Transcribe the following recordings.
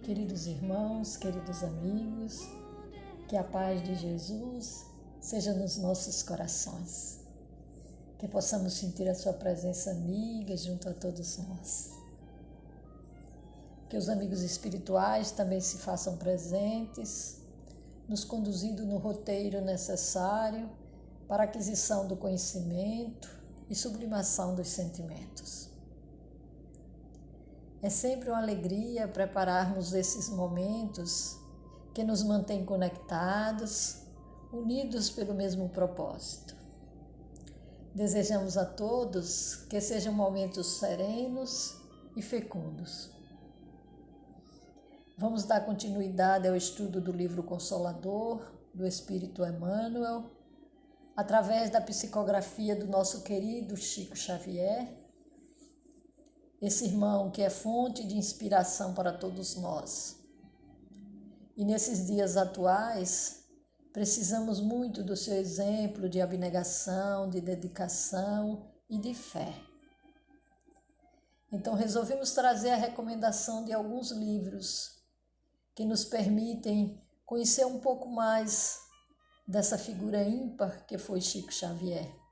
Queridos irmãos, queridos amigos, que a paz de Jesus seja nos nossos corações, que possamos sentir a sua presença amiga junto a todos nós. Que os amigos espirituais também se façam presentes, nos conduzindo no roteiro necessário para a aquisição do conhecimento e sublimação dos sentimentos. É sempre uma alegria prepararmos esses momentos que nos mantêm conectados, unidos pelo mesmo propósito. Desejamos a todos que sejam momentos serenos e fecundos. Vamos dar continuidade ao estudo do livro Consolador, do Espírito Emmanuel, através da psicografia do nosso querido Chico Xavier, esse irmão que é fonte de inspiração para todos nós. E nesses dias atuais, precisamos muito do seu exemplo de abnegação, de dedicação e de fé. Então resolvemos trazer a recomendação de alguns livros que nos permitem conhecer um pouco mais dessa figura ímpar que foi Chico Xavier.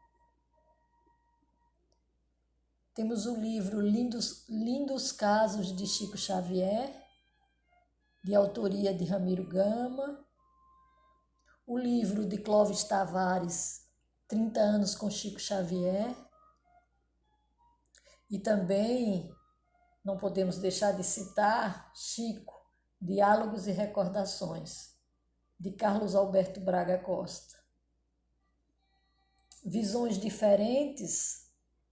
Temos o livro Lindos Casos de Chico Xavier, de autoria de Ramiro Gama, o livro de Clóvis Tavares, 30 anos com Chico Xavier, e também não podemos deixar de citar Chico, Diálogos e Recordações, de Carlos Alberto Braga Costa. Visões diferentes,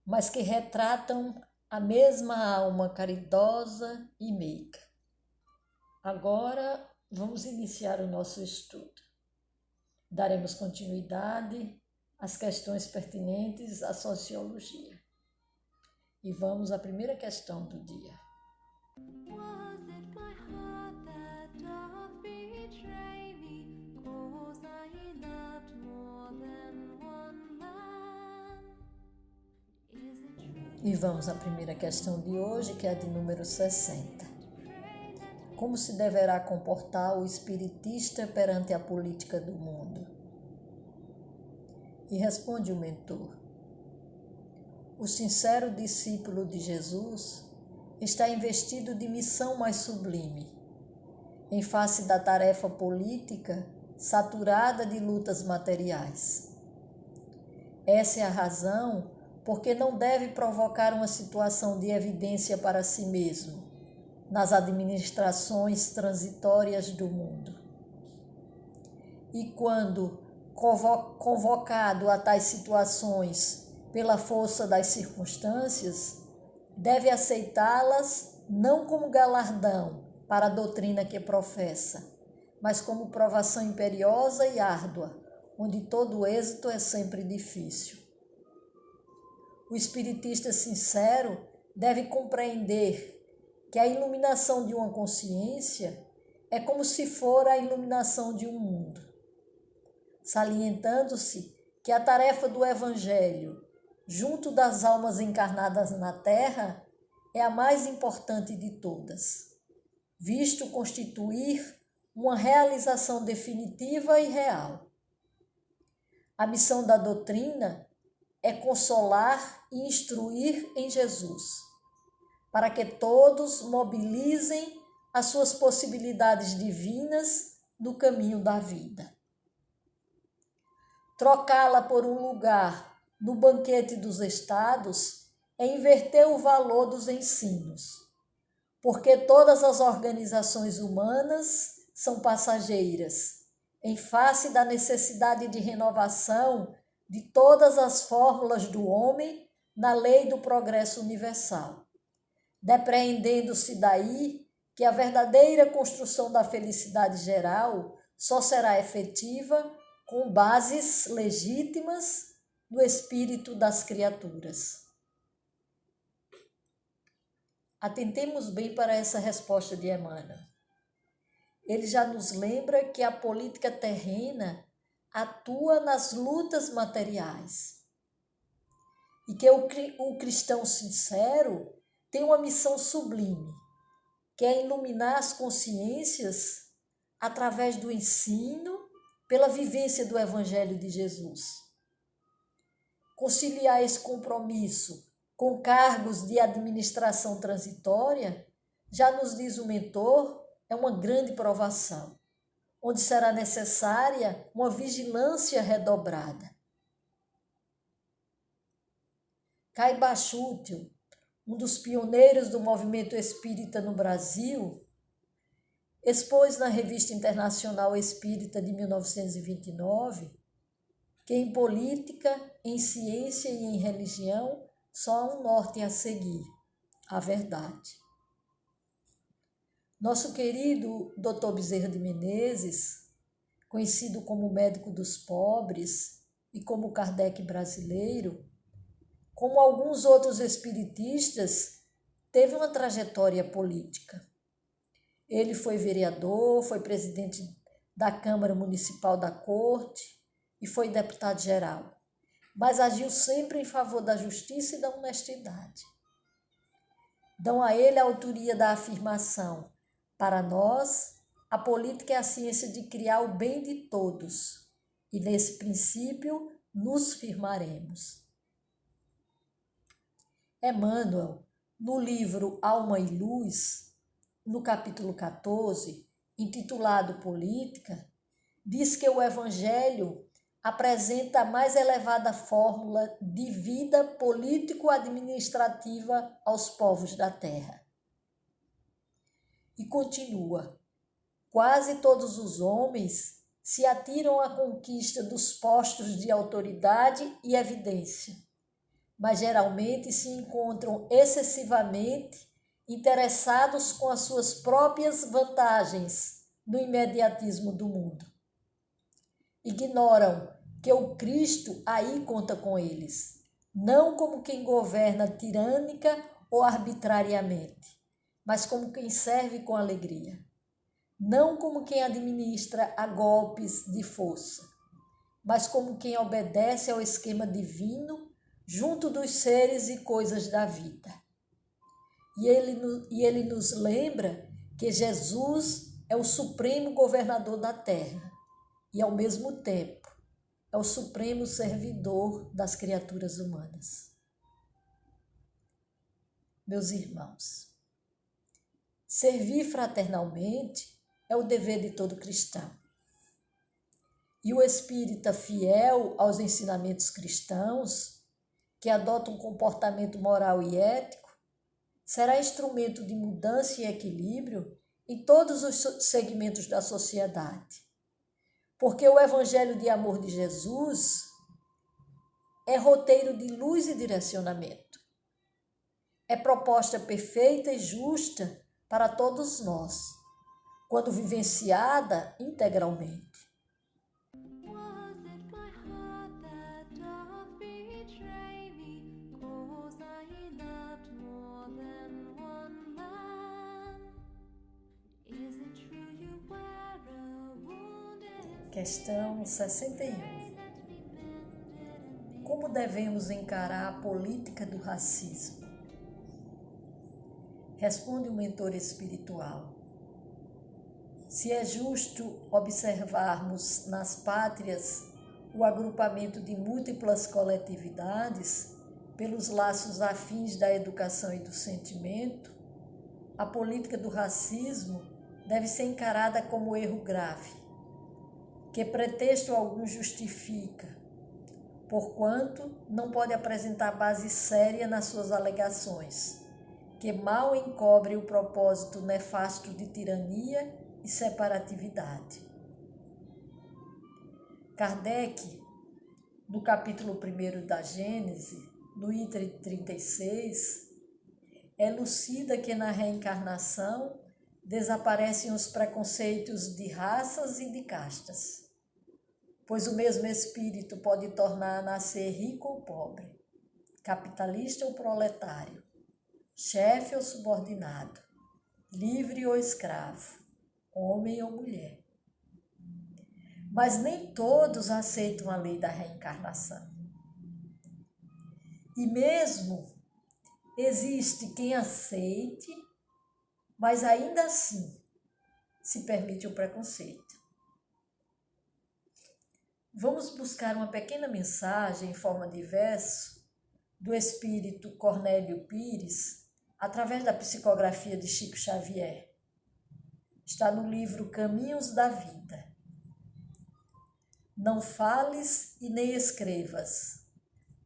mas que retratam a mesma alma caridosa e meiga. Agora vamos iniciar o nosso estudo. Daremos continuidade às questões pertinentes à sociologia. E vamos à primeira questão do dia. E vamos à primeira questão de hoje, que é a de número 60. Como se deverá comportar o espiritista perante a política do mundo? E responde o mentor: o sincero discípulo de Jesus está investido de missão mais sublime, em face da tarefa política saturada de lutas materiais. Essa é a razão porque não deve provocar uma situação de evidência para si mesmo nas administrações transitórias do mundo. E quando convocado a tais situações pela força das circunstâncias, deve aceitá-las não como galardão para a doutrina que professa, mas como provação imperiosa e árdua, onde todo êxito é sempre difícil. O espiritista sincero deve compreender que a iluminação de uma consciência é como se for a iluminação de um mundo, salientando-se que a tarefa do Evangelho, junto das almas encarnadas na Terra, é a mais importante de todas, visto constituir uma realização definitiva e real. A missão da doutrina é consolar e instruir em Jesus, para que todos mobilizem as suas possibilidades divinas no caminho da vida. Trocá-la por um lugar no banquete dos estados é inverter o valor dos ensinos, porque todas as organizações humanas são passageiras, em face da necessidade de renovação de todas as fórmulas do homem na lei do progresso universal, depreendendo-se daí que a verdadeira construção da felicidade geral só será efetiva com bases legítimas no espírito das criaturas. Atentemos bem para essa resposta de Emmanuel. Ele já nos lembra que a política terrena atua nas lutas materiais e que o cristão sincero tem uma missão sublime, que é iluminar as consciências através do ensino, pela vivência do Evangelho de Jesus. Conciliar esse compromisso com cargos de administração transitória, já nos diz o mentor, é uma grande provação, onde será necessária uma vigilância redobrada. Caiba Chútil, um dos pioneiros do movimento espírita no Brasil, expôs na Revista Internacional Espírita de 1929 que em política, em ciência e em religião só há um norte a seguir, a verdade. Nosso querido Dr. Bezerra de Menezes, conhecido como médico dos pobres e como Kardec brasileiro, como alguns outros espiritistas, teve uma trajetória política. Ele foi vereador, foi presidente da Câmara Municipal da Corte e foi deputado-geral, mas agiu sempre em favor da justiça e da honestidade. Dão a ele a autoria da afirmação: para nós, a política é a ciência de criar o bem de todos, e nesse princípio nos firmaremos. Emmanuel, no livro Alma e Luz, no capítulo 14, intitulado Política, diz que o Evangelho apresenta a mais elevada fórmula de vida político-administrativa aos povos da terra. E continua: quase todos os homens se atiram à conquista dos postos de autoridade e evidência, mas geralmente se encontram excessivamente interessados com as suas próprias vantagens no imediatismo do mundo. Ignoram que o Cristo aí conta com eles, não como quem governa tirânica ou arbitrariamente, mas como quem serve com alegria, não como quem administra a golpes de força, mas como quem obedece ao esquema divino junto dos seres e coisas da vida. E ele nos lembra que Jesus é o supremo governador da terra e, ao mesmo tempo, é o supremo servidor das criaturas humanas. Meus irmãos, servir fraternalmente é o dever de todo cristão. E o espírita fiel aos ensinamentos cristãos, que adota um comportamento moral e ético, será instrumento de mudança e equilíbrio em todos os segmentos da sociedade. Porque o Evangelho de amor de Jesus é roteiro de luz e direcionamento. É proposta perfeita e justa para todos nós, quando vivenciada integralmente. Questão 61. Como devemos encarar a política do racismo? Responde o mentor espiritual. Se é justo observarmos nas pátrias o agrupamento de múltiplas coletividades pelos laços afins da educação e do sentimento, a política do racismo deve ser encarada como erro grave, que pretexto algum justifica, porquanto não pode apresentar base séria nas suas alegações, que mal encobre o propósito nefasto de tirania e separatividade. Kardec, no capítulo 1 da Gênese, no item 36, elucida que na reencarnação desaparecem os preconceitos de raças e de castas, pois o mesmo espírito pode tornar a nascer rico ou pobre, capitalista ou proletário, chefe ou subordinado, livre ou escravo, homem ou mulher. Mas nem todos aceitam a lei da reencarnação. E mesmo existe quem aceite, mas ainda assim se permite o preconceito. Vamos buscar uma pequena mensagem em forma de verso do espírito Cornélio Pires, através da psicografia de Chico Xavier. Está no livro Caminhos da Vida. Não fales e nem escrevas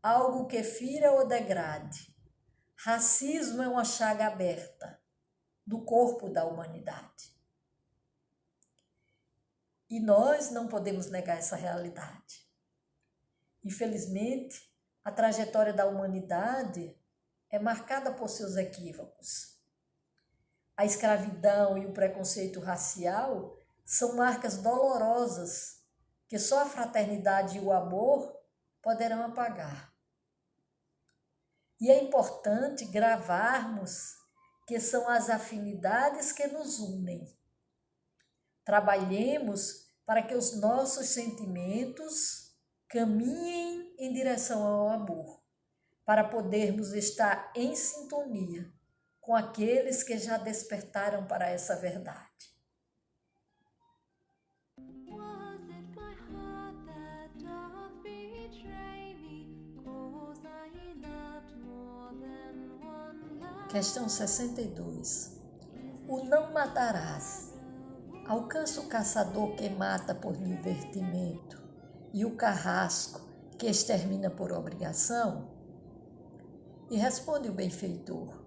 algo que fira ou degrade. Racismo é uma chaga aberta do corpo da humanidade. E nós não podemos negar essa realidade. Infelizmente, a trajetória da humanidade é marcada por seus equívocos. A escravidão e o preconceito racial são marcas dolorosas que só a fraternidade e o amor poderão apagar. E é importante gravarmos que são as afinidades que nos unem. Trabalhemos para que os nossos sentimentos caminhem em direção ao amor, para podermos estar em sintonia com aqueles que já despertaram para essa verdade. Questão 62. O não matarás alcança o caçador que mata por divertimento e o carrasco que extermina por obrigação? E responde o benfeitor: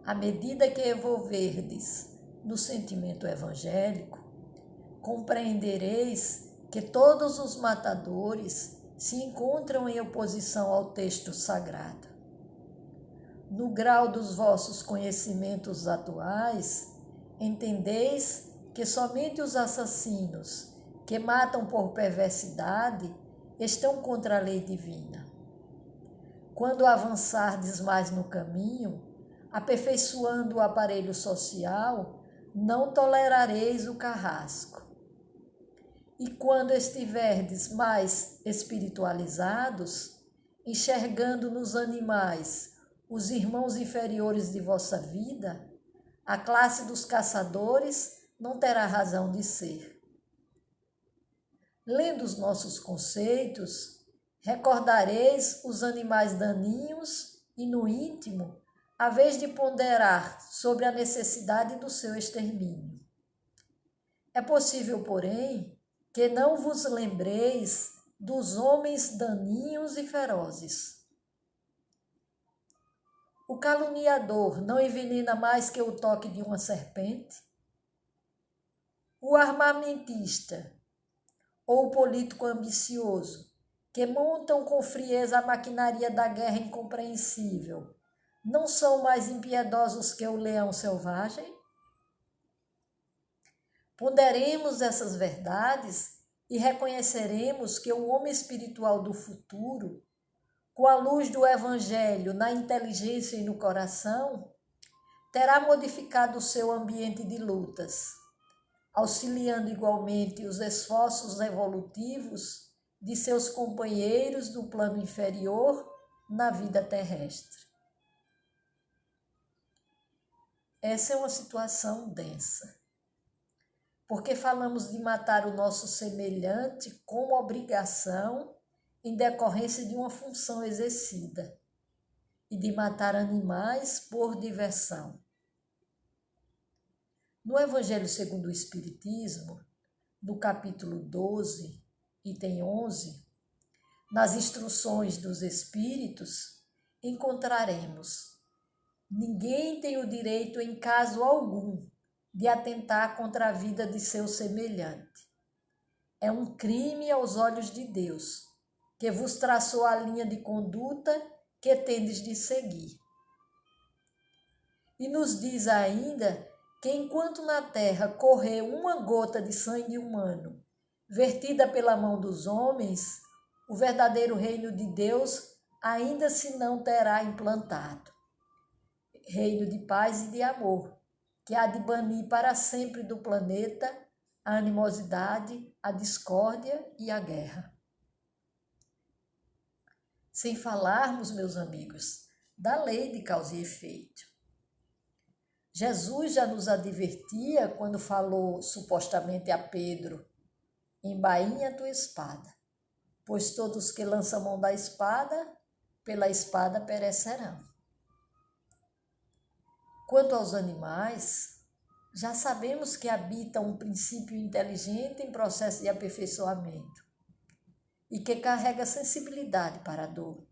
à medida que evolverdes no sentimento evangélico, compreendereis que todos os matadores se encontram em oposição ao texto sagrado. No grau dos vossos conhecimentos atuais, entendeis que somente os assassinos que matam por perversidade estão contra a lei divina. Quando avançardes mais no caminho, aperfeiçoando o aparelho social, não tolerareis o carrasco. E quando estiverdes mais espiritualizados, enxergando nos animais os irmãos inferiores de vossa vida, a classe dos caçadores não terá razão de ser. Lendo os nossos conceitos, recordareis os animais daninhos e, no íntimo, a vez de ponderar sobre a necessidade do seu extermínio. É possível, porém, que não vos lembreis dos homens daninhos e ferozes. O caluniador não envenena mais que o toque de uma serpente? O armamentista ou o político ambicioso, que montam com frieza a maquinaria da guerra incompreensível, não são mais impiedosos que o leão selvagem? Ponderemos essas verdades e reconheceremos que o homem espiritual do futuro, com a luz do Evangelho na inteligência e no coração, terá modificado o seu ambiente de lutas, auxiliando igualmente os esforços evolutivos de seus companheiros do plano inferior na vida terrestre. Essa é uma situação densa, porque falamos de matar o nosso semelhante como obrigação em decorrência de uma função exercida, e de matar animais por diversão. No Evangelho segundo o Espiritismo, no capítulo 12, item 11, nas instruções dos Espíritos, encontraremos: ninguém tem o direito, em caso algum, de atentar contra a vida de seu semelhante. É um crime aos olhos de Deus, que vos traçou a linha de conduta que tendes de seguir. E nos diz ainda que enquanto na terra correr uma gota de sangue humano, vertida pela mão dos homens, o verdadeiro reino de Deus ainda se não terá implantado. Reino de paz e de amor, que há de banir para sempre do planeta a animosidade, a discórdia e a guerra. Sem falarmos, meus amigos, da lei de causa e efeito. Jesus já nos advertia quando falou supostamente a Pedro: embainha a tua espada, pois todos que lançam mão da espada, pela espada perecerão. Quanto aos animais, já sabemos que habitam um princípio inteligente em processo de aperfeiçoamento e que carrega sensibilidade para a dor.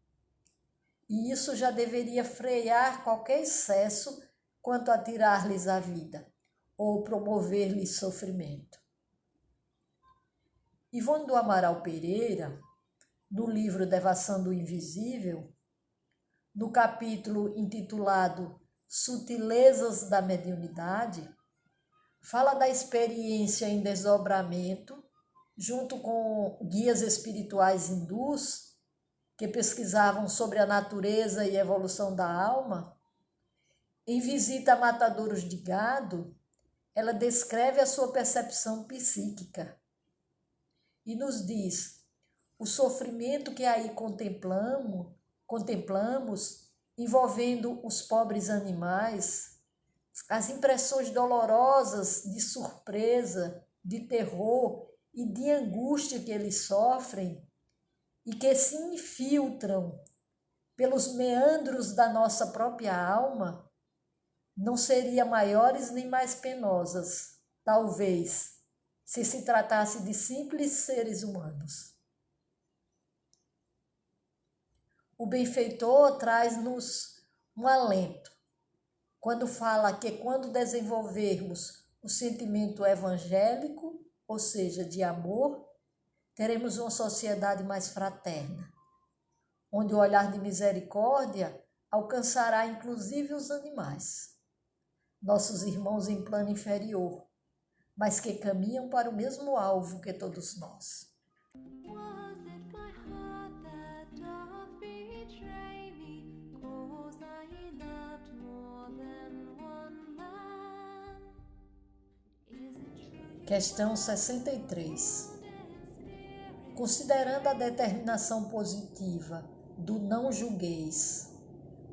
E isso já deveria frear qualquer excesso quanto a tirar-lhes a vida ou promover-lhes sofrimento. Ivone do Amaral Pereira, no livro Devassando o Invisível, no capítulo intitulado Sutilezas da Mediunidade, fala da experiência em desdobramento, junto com guias espirituais hindus que pesquisavam sobre a natureza e evolução da alma. Em visita a matadouros de gado, ela descreve a sua percepção psíquica e nos diz: o sofrimento que aí contemplamos envolvendo os pobres animais, as impressões dolorosas de surpresa, de terror e de angústia que eles sofrem e que se infiltram pelos meandros da nossa própria alma, não seriam maiores nem mais penosas, talvez, se se tratasse de simples seres humanos. O benfeitor traz-nos um alento quando fala que quando desenvolvermos o sentimento evangélico, ou seja, de amor, teremos uma sociedade mais fraterna, onde o olhar de misericórdia alcançará inclusive os animais, nossos irmãos em plano inferior, mas que caminham para o mesmo alvo que todos nós. Questão 63. Considerando a determinação positiva do não julgueis,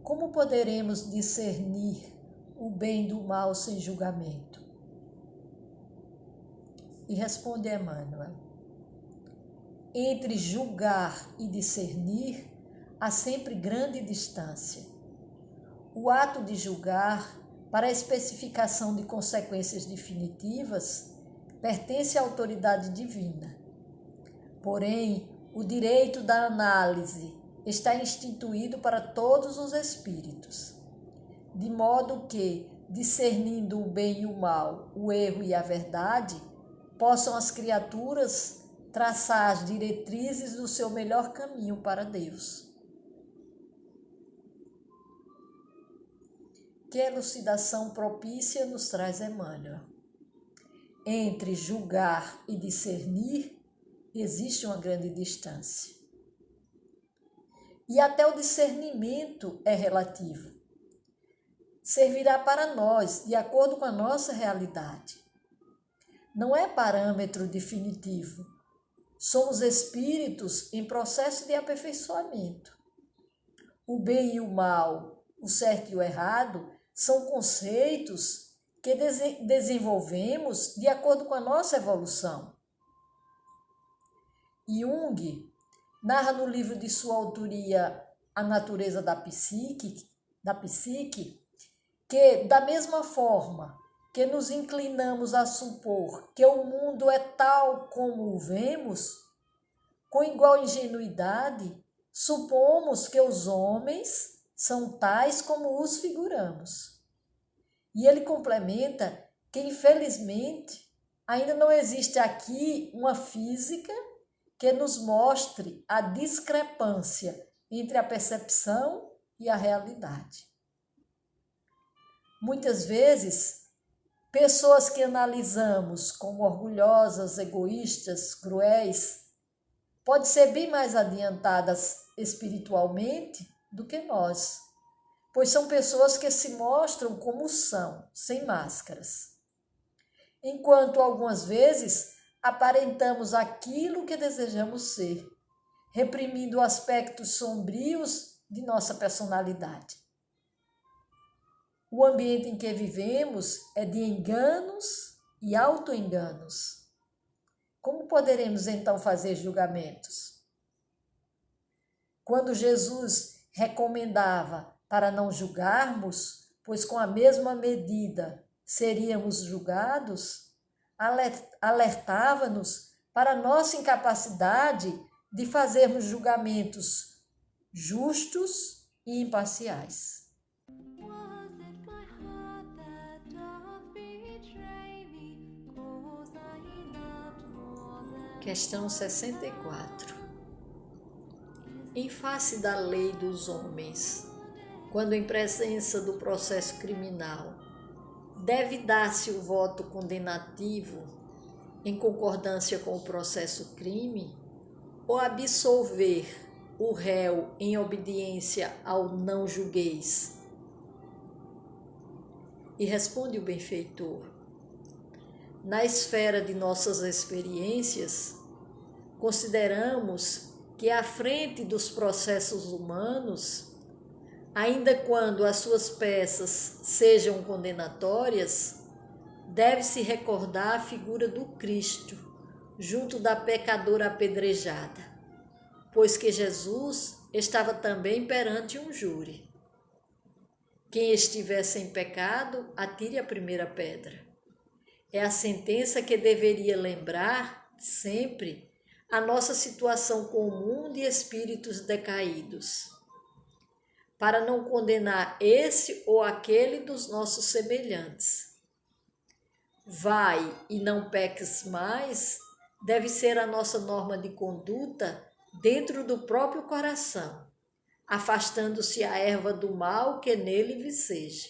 como poderemos discernir o bem do mal sem julgamento? E responde Emmanuel: entre julgar e discernir há sempre grande distância. O ato de julgar, para a especificação de consequências definitivas, pertence à autoridade divina. Porém, o direito da análise está instituído para todos os espíritos, de modo que, discernindo o bem e o mal, o erro e a verdade, possam as criaturas traçar as diretrizes do seu melhor caminho para Deus. Que elucidação propícia nos traz Emmanuel. Entre julgar e discernir existe uma grande distância. E até o discernimento é relativo. Servirá para nós, de acordo com a nossa realidade. Não é parâmetro definitivo. Somos espíritos em processo de aperfeiçoamento. O bem e o mal, o certo e o errado, são conceitos que desenvolvemos de acordo com a nossa evolução. Jung narra no livro de sua autoria A Natureza da Psique, que, da mesma forma que nos inclinamos a supor que o mundo é tal como o vemos, com igual ingenuidade, supomos que os homens são tais como os figuramos. E ele complementa que, infelizmente, ainda não existe aqui uma física que nos mostre a discrepância entre a percepção e a realidade. Muitas vezes, pessoas que analisamos como orgulhosas, egoístas, cruéis, podem ser bem mais adiantadas espiritualmente do que nós, pois são pessoas que se mostram como são, sem máscaras. Enquanto algumas vezes aparentamos aquilo que desejamos ser, reprimindo aspectos sombrios de nossa personalidade. O ambiente em que vivemos é de enganos e auto-enganos. Como poderemos então fazer julgamentos? Quando Jesus recomendava para não julgarmos, pois com a mesma medida seríamos julgados, alertava-nos para nossa incapacidade de fazermos julgamentos justos e imparciais. Questão 64. Em face da lei dos homens, quando em presença do processo criminal, deve dar-se o voto condenativo em concordância com o processo crime ou absolver o réu em obediência ao não julgueis? E responde o benfeitor: na esfera de nossas experiências, consideramos que à frente dos processos humanos, ainda quando as suas peças sejam condenatórias, deve-se recordar a figura do Cristo, junto da pecadora apedrejada, pois que Jesus estava também perante um júri. Quem estiver sem pecado, atire a primeira pedra. É a sentença que deveria lembrar sempre a nossa situação comum de espíritos decaídos, para não condenar esse ou aquele dos nossos semelhantes. Vai e não peques mais deve ser a nossa norma de conduta dentro do próprio coração, afastando-se a erva do mal que nele viceja.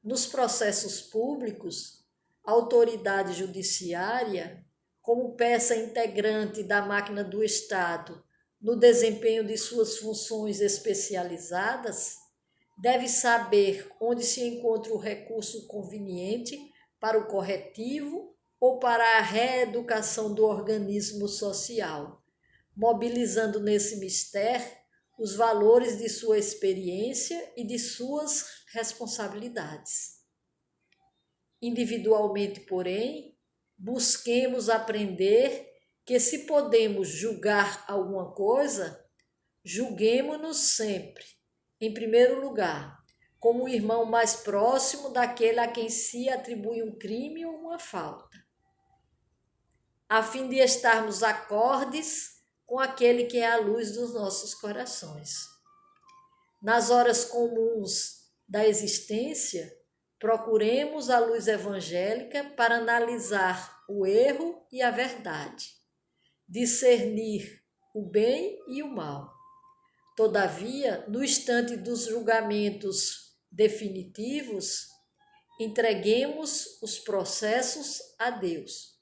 Nos processos públicos, a autoridade judiciária, como peça integrante da máquina do Estado no desempenho de suas funções especializadas, deve saber onde se encontra o recurso conveniente para o corretivo ou para a reeducação do organismo social, mobilizando nesse mistério os valores de sua experiência e de suas responsabilidades. Individualmente, porém, busquemos aprender que, se podemos julgar alguma coisa, julguemo-nos sempre, em primeiro lugar, como o irmão mais próximo daquele a quem se atribui um crime ou uma falta, a fim de estarmos acordes com aquele que é a luz dos nossos corações. Nas horas comuns da existência, procuremos a luz evangélica para analisar o erro e a verdade, discernir o bem e o mal. Todavia, no instante dos julgamentos definitivos, entreguemos os processos a Deus,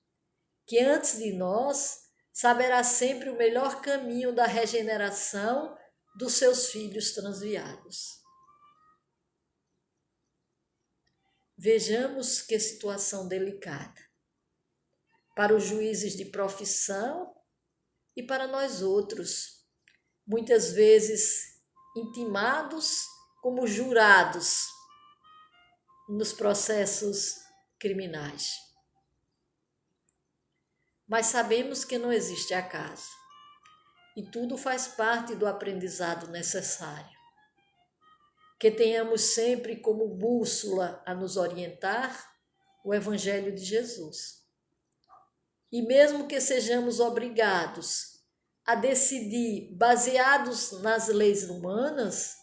que antes de nós saberá sempre o melhor caminho da regeneração dos seus filhos transviados. Vejamos que situação delicada para os juízes de profissão e para nós outros, muitas vezes intimados como jurados nos processos criminais. Mas sabemos que não existe acaso e tudo faz parte do aprendizado necessário. Que tenhamos sempre como bússola a nos orientar o Evangelho de Jesus. E mesmo que sejamos obrigados a decidir baseados nas leis humanas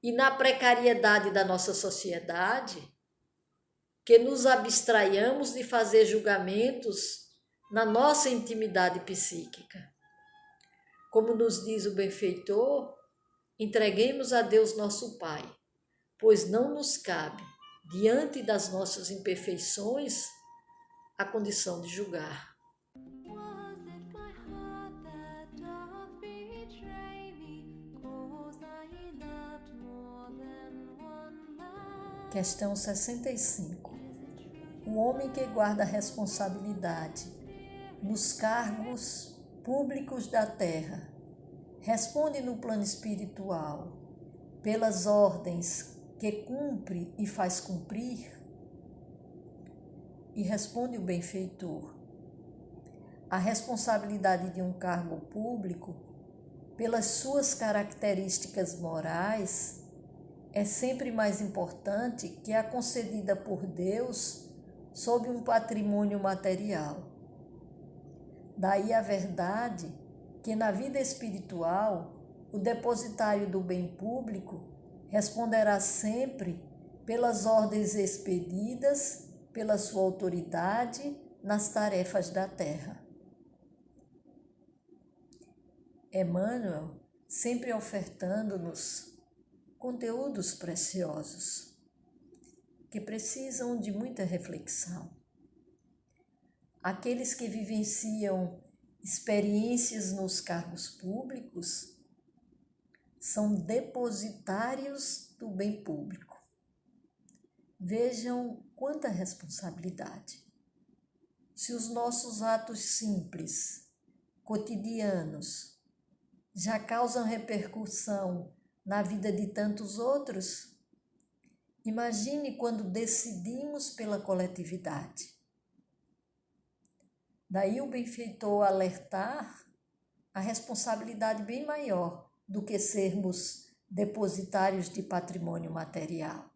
e na precariedade da nossa sociedade, que nos abstraiamos de fazer julgamentos na nossa intimidade psíquica. Como nos diz o benfeitor, entreguemos a Deus nosso Pai, pois não nos cabe, diante das nossas imperfeições, a condição de julgar. Questão 65. O homem que guarda a responsabilidade nos cargos públicos da terra responde no plano espiritual pelas ordens que cumpre e faz cumprir? E responde o benfeitor: a responsabilidade de um cargo público, pelas suas características morais, é sempre mais importante que a concedida por Deus sob um patrimônio material. Daí a verdade que na vida espiritual, o depositário do bem público responderá sempre pelas ordens expedidas pela sua autoridade nas tarefas da terra. Emmanuel sempre ofertando-nos conteúdos preciosos que precisam de muita reflexão. Aqueles que vivenciam experiências nos cargos públicos são depositários do bem público. Vejam quanta responsabilidade. Se os nossos atos simples, cotidianos, já causam repercussão na vida de tantos outros, imagine quando decidimos pela coletividade. Daí o benfeitor alertar a responsabilidade bem maior do que sermos depositários de patrimônio material.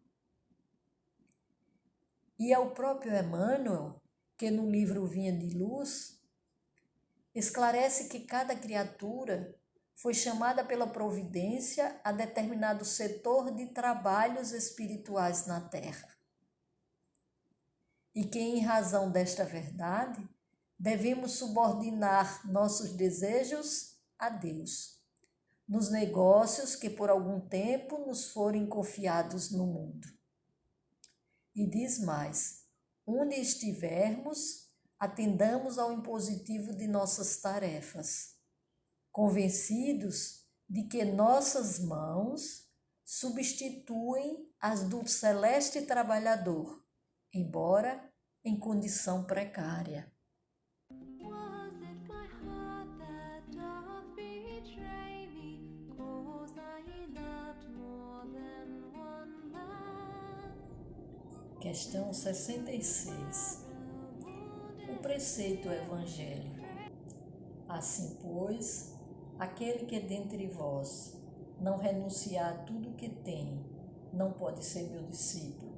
E é o próprio Emmanuel que no livro Vinha de Luz esclarece que cada criatura foi chamada pela providência a determinado setor de trabalhos espirituais na terra. E que, em razão desta verdade, devemos subordinar nossos desejos a Deus, nos negócios que por algum tempo nos forem confiados no mundo. E diz mais: onde estivermos, atendamos ao impositivo de nossas tarefas, convencidos de que nossas mãos substituem as do celeste trabalhador, embora em condição precária. Questão 66. O preceito evangélico. Assim, pois, aquele que dentre vós não renunciar a tudo o que tem, não pode ser meu discípulo.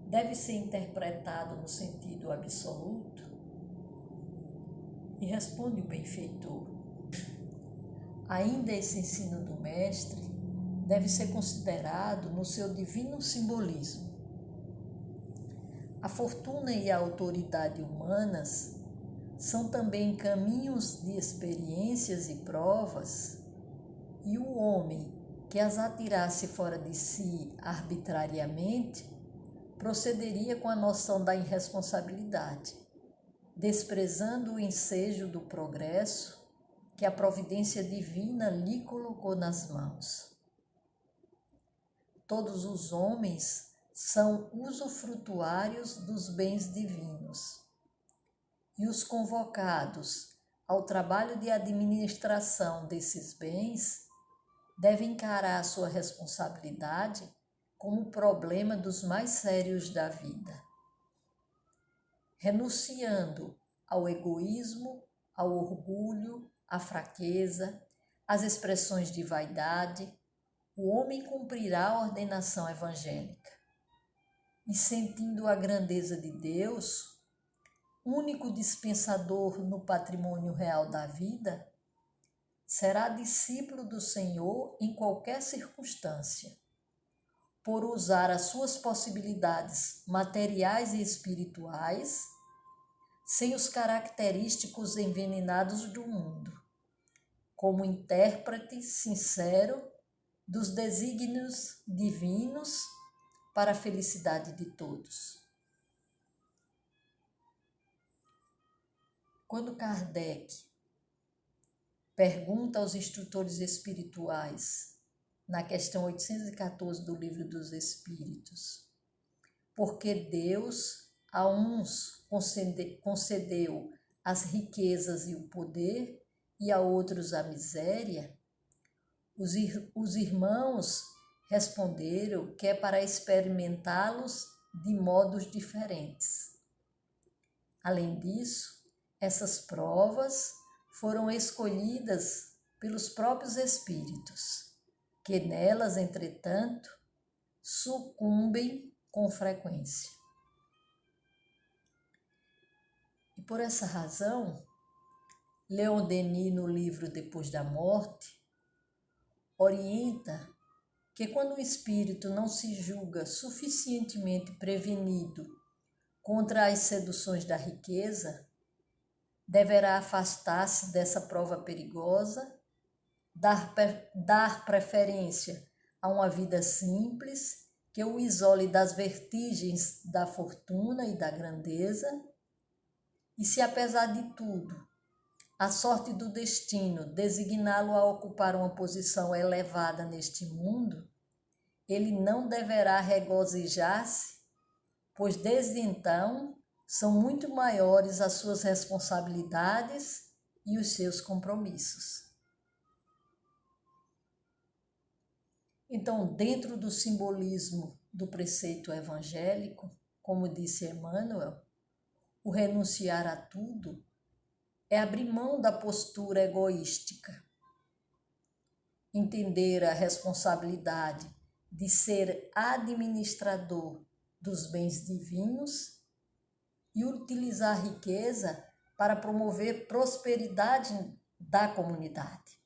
Deve ser interpretado no sentido absoluto? E responde o benfeitor: ainda esse ensino do Mestre deve ser considerado no seu divino simbolismo. A fortuna e a autoridade humanas são também caminhos de experiências e provas, e o homem que as atirasse fora de si arbitrariamente procederia com a noção da irresponsabilidade, desprezando o ensejo do progresso que a providência divina lhe colocou nas mãos. Todos os homens são usufrutuários dos bens divinos, e os convocados ao trabalho de administração desses bens devem encarar a sua responsabilidade como o problema dos mais sérios da vida. Renunciando ao egoísmo, ao orgulho, à fraqueza, às expressões de vaidade, o homem cumprirá a ordenação evangélica. E sentindo a grandeza de Deus, único dispensador no patrimônio real da vida, será discípulo do Senhor em qualquer circunstância, por usar as suas possibilidades materiais e espirituais, sem os característicos envenenados do mundo, como intérprete sincero dos desígnios divinos para a felicidade de todos. Quando Kardec pergunta aos instrutores espirituais, na questão 814 do Livro dos Espíritos, por que Deus a uns concedeu as riquezas e o poder e a outros a miséria, os irmãos responderam que é para experimentá-los de modos diferentes. Além disso, essas provas foram escolhidas pelos próprios espíritos, que nelas, entretanto, sucumbem com frequência. E por essa razão, Leon Denis, no livro Depois da Morte, orienta que quando o espírito não se julga suficientemente prevenido contra as seduções da riqueza, deverá afastar-se dessa prova perigosa, dar preferência a uma vida simples que o isole das vertigens da fortuna e da grandeza, e se apesar de tudo, a sorte do destino designá-lo a ocupar uma posição elevada neste mundo, ele não deverá regozijar-se, pois desde então são muito maiores as suas responsabilidades e os seus compromissos. Então, dentro do simbolismo do preceito evangélico, como disse Emmanuel, o renunciar a tudo é abrir mão da postura egoística, entender a responsabilidade de ser administrador dos bens divinos e utilizar a riqueza para promover prosperidade da comunidade,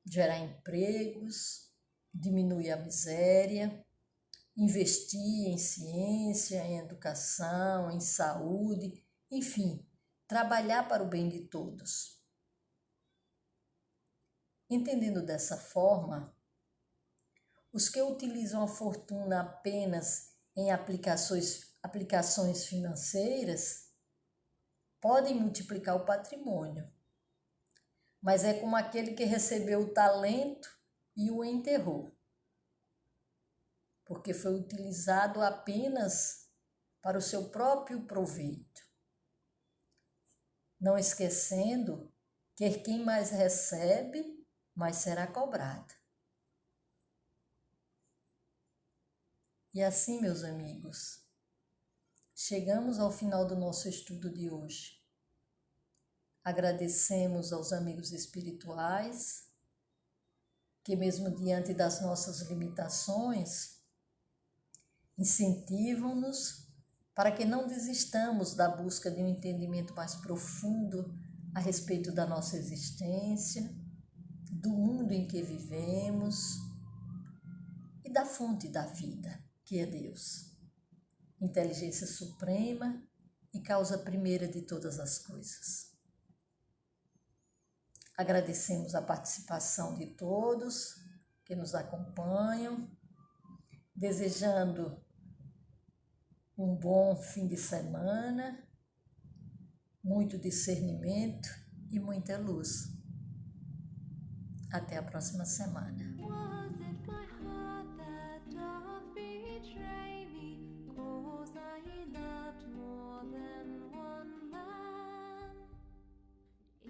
gerar empregos, diminuir a miséria, investir em ciência, em educação, em saúde, enfim, trabalhar para o bem de todos. Entendendo dessa forma, os que utilizam a fortuna apenas em aplicações financeiras podem multiplicar o patrimônio, mas é como aquele que recebeu o talento e o enterrou, porque foi utilizado apenas para o seu próprio proveito, não esquecendo que quem mais recebe, mais será cobrado. E assim, meus amigos, chegamos ao final do nosso estudo de hoje. Agradecemos aos amigos espirituais que, mesmo diante das nossas limitações, incentivam-nos para que não desistamos da busca de um entendimento mais profundo a respeito da nossa existência, do mundo em que vivemos e da fonte da vida, que é Deus, inteligência suprema e causa primeira de todas as coisas. Agradecemos a participação de todos que nos acompanham, desejando um bom fim de semana, muito discernimento e muita luz. Até a próxima semana.